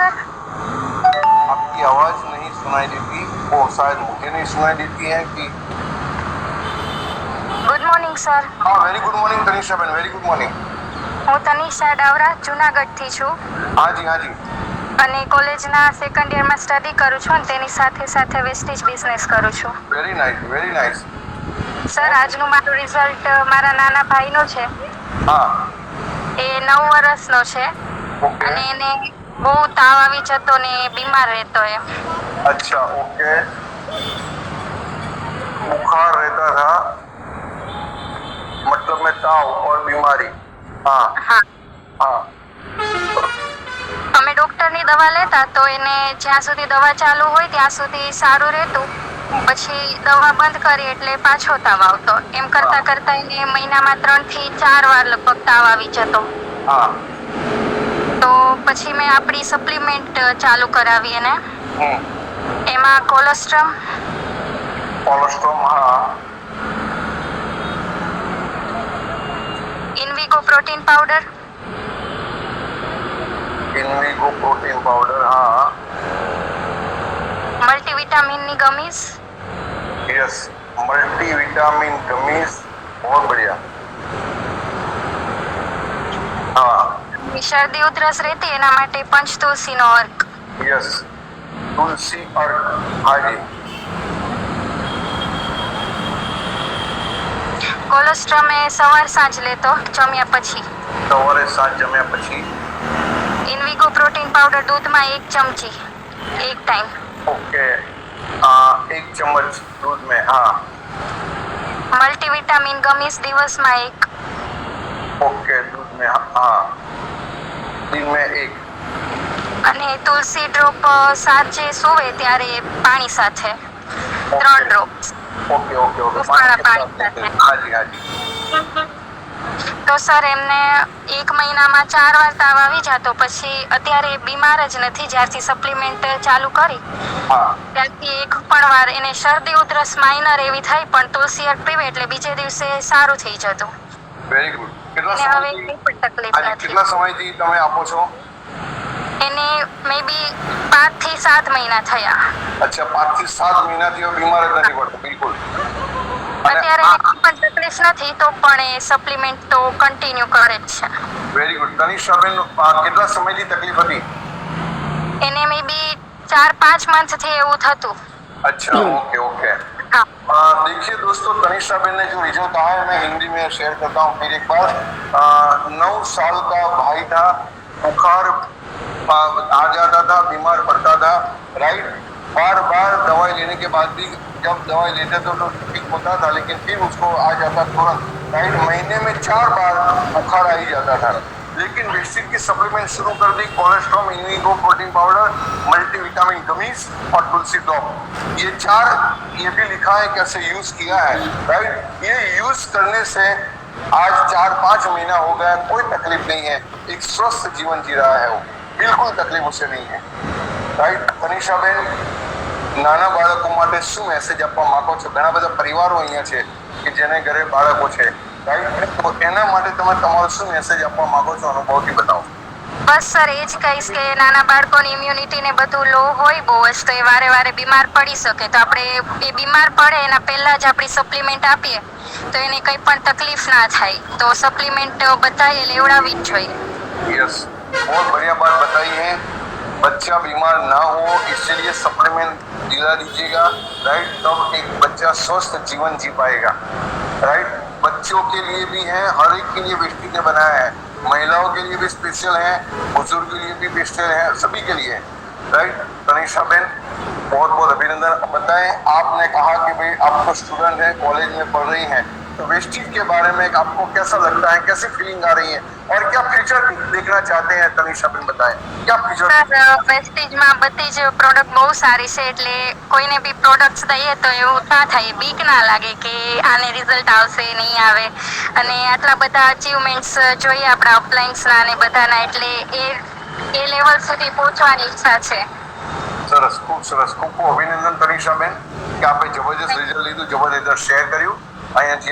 Sir? आपकी आवाज नहीं सुनाई देती, वो शायद मुझे नहीं सुनाई देती है कि। Good morning sir. हाँ, वेरी गुड मॉर्निंग तनिषाबेन, वेरी गुड मॉर्निंग. હું તનિષા ડાવરા જુનાગઢથી છું हाँ जी, हाँ जी. અને કોલેજના સેકન્ડ યરમાં સ્ટડી કરું છું અને તેની સાથે સાથે વેસ્ટેજ બિઝનેસ કરું છું. Very nice, very nice. Sir, આજનું મારું રિઝલ્ટ મારા નાના ભાઈનો છે. हाँ. એ 9 વર્ષનો છે ओके. અને એને બહુ તાવ આવી જતો ને બીમાર રહેતો એમ. अच्छा, ओके. बुखार रहता था, मतलब में ताव और बीमारी. हाँ. હા, हाँ. અમે ડૉક્ટરની દવા લેતા તો એને જ્યાં સુધી દવા ચાલુ હોય ત્યાં સુધી સારું રહેતું, પછી દવા બંધ કરી એટલે પાછો તાવ આવતો. એમ કરતા કરતા એને મહિનામાં 3 થી 4 વાર લગભગ તાવ આવી જતો. हाँ. તો પછી મેં આપણી સપ્લિમેન્ટ ચાલુ કરાવી એને. એમાં કોલેસ્ટ્રોમ, कोलेस्ट्रॉल. हाँ. ઇન્વિગો પ્રોટીન પાવડર, इनविगो प्रोटीन पाउडर. हाँ. મલ્ટીવિટામિનની ગમીઝ, यस. Multivitamin gummies. बहुत बढ़िया. हाँ. શરદી ઉધરસ રહેતી એના માટે પંચતુલસીનો અર્ક, यस. तुलसी अर्क. हाँ जी. કોલેસ્ટ્રોમ એ સવાર સાંજ લેતો જમ્યા પછી. સવારે સાંજ જમ્યા પછી. ઇન્વિગો પ્રોટીન પાવડર દૂધમાં 1 ચમચી એક ટાઈમ. ओके. 1 चम्मच दूध में. हाँ. મલ્ટીવિટામિન ગમીઝ દિવસમાં 1. ओके, दूध में. हाँ. दिन में 1. અને તુલસી ડ્રોપ સાંજે સૂવે ત્યારે પાણી સાથે 3 ડ્રોપ. Okay, okay, okay. ઉફાળા पानी के पानी साथ. हाँ जी, हाँ जी. તો સર એમને 1 મહિનામાં 4 વાર તાવ આવી જતો. પછી અત્યારે બીમાર જ નથી. જ્યારથી સપ્લિમેન્ટ ચાલુ કરી हाँ. ત્યારથી એક પણ વાર એને શરદી ઉધરસ માઇનર એવી થઈ પણ તુલસી અર્ક પીવે એટલે બીજે દિવસે સારું થઈ જતું. Very good. કેટલા એને હવે સમયથી કંઈ પણ તકલીફ આજે નથી. કેટલા સમયથી તમે આપો છો? એને મે બી 5 થી 7 મહિના થયા. અચ્છા, 5 થી 7 મહિનાથી હવે બીમાર જ નથી પડતો બિલકુલ. અત્યારે એને કંઈ પણ તકલીફ નથી તો પણ એ સપ્લિમેન્ટ તો કન્ટિન્યુ કરે જ છે. Very good. તનિષાબેન, કેટલા સમયથી તકલીફ હતી? એને મે બી 4-5 મંથથી એવું થતું. अच्छा, ओके, ओके. हाँ. देखिए दोस्तों, तनिषाबेन ने जो रिजल्ट आया है मैं हिंदी में शेयर करता हूँ फिर एक बार. 9 साल का भाई था, बुखार आ जाता था, बीमार पड़ता था, राइट. बार बार दवाई लेने के बाद भी जब दवाई लेते तो ठीक होता था, लेकिन फिर उसको आ जाता तुरंत, राइट. महीने में 4 बार बुखार आ ही जाता था. लेकिन वेस्टिज की सप्लीमेंट शुरू कर दी. Cholesterol, Invigo protein powder, multivitamin gummies और तुलसी ड्रॉप. ये 4 ये भी लिखा है कैसे यूज किया है, राइट. ये यूज करने से आज 4-5 महीना हो गया, कोई तकलीफ नहीं है. एक स्वस्थ जीवन जी रहा है वो, बिल्कुल तकलीफ उसे नहीं है, राइट. तनिषाबेन, નાના બાળકો માટે શું મેસેજ આપવા માંગો છો? ઘણા બધા પરિવારો અહીંયા છે કે જેને ઘરે બાળકો છે, રાઈટ. તો એના માટે તમે તમારો શું મેસેજ આપવા માંગો છો? અનુભવથી બતાવો. બસ સર એ જ કહીશ કે નાના બાળકોની ઇમ્યુનિટી ને બધું લો હોય બહુ જ, તો એ વારે વારે બીમાર પડી શકે. તો આપણે એ બીમાર પડે એના પહેલા જ આપણી સપ્લિમેન્ટ આપીએ તો એને કંઈ પણ તકલીફ ના થાય. તો સપ્લિમેન્ટ બધાએ લેવડાવવી જ જોઈએ. यस, बहुत बढ़िया बात बताई है. बच्चा बीमार ना हो इसलिए सप्लीमेंट दिला दीजिएगा, राइट. तब एक बच्चा स्वस्थ जीवन जी पाएगा, राइट. बच्चों के लिए भी है, हर एक के लिए वेस्टिज ने बनाया है. महिलाओं के लिए भी स्पेशल है, बुजुर्ग के लिए भी स्पेशल है, सभी के लिए, राइट. तनिषाबेन, बहुत बहुत अभिनंदन. बताएं, आपने कहा कि भाई आप तो स्टूडेंट हैं, कॉलेज में पढ़ रही हैं, तो वेस्टिज के बारे में आपको कैसा लगता है, कैसी फीलिंग आ रही है और क्या फ्यूचर देखना चाहते हैं? तनिषाबेन बताएं, क्या फ्यूचर? સર વેસ્ટેજમાં બધી જ પ્રોડક્ટ બહુ સારી છે એટલે કોઈને બી પ્રોડક્ટ્સ દઈએ તો એવું ના થાય, બીક ના લાગે કે આને રિઝલ્ટ આવશે નહીં આવે. અને આટલા બધા અચીવમેન્ટ્સ જોઈએ આપણા અપલાઇન્સના અને બધાના, એટલે એ લેવલ સુધી પહોંચવાની ઈચ્છા છે. સરસ, ખૂબ સરસ. ખૂબ ખૂબ અભિનંદન તનિષાબેન કે આપે જબરજસ્ત રિઝલ્ટ લીધું, જબરજસ્ત શેર કર્યું અહીંયાથી.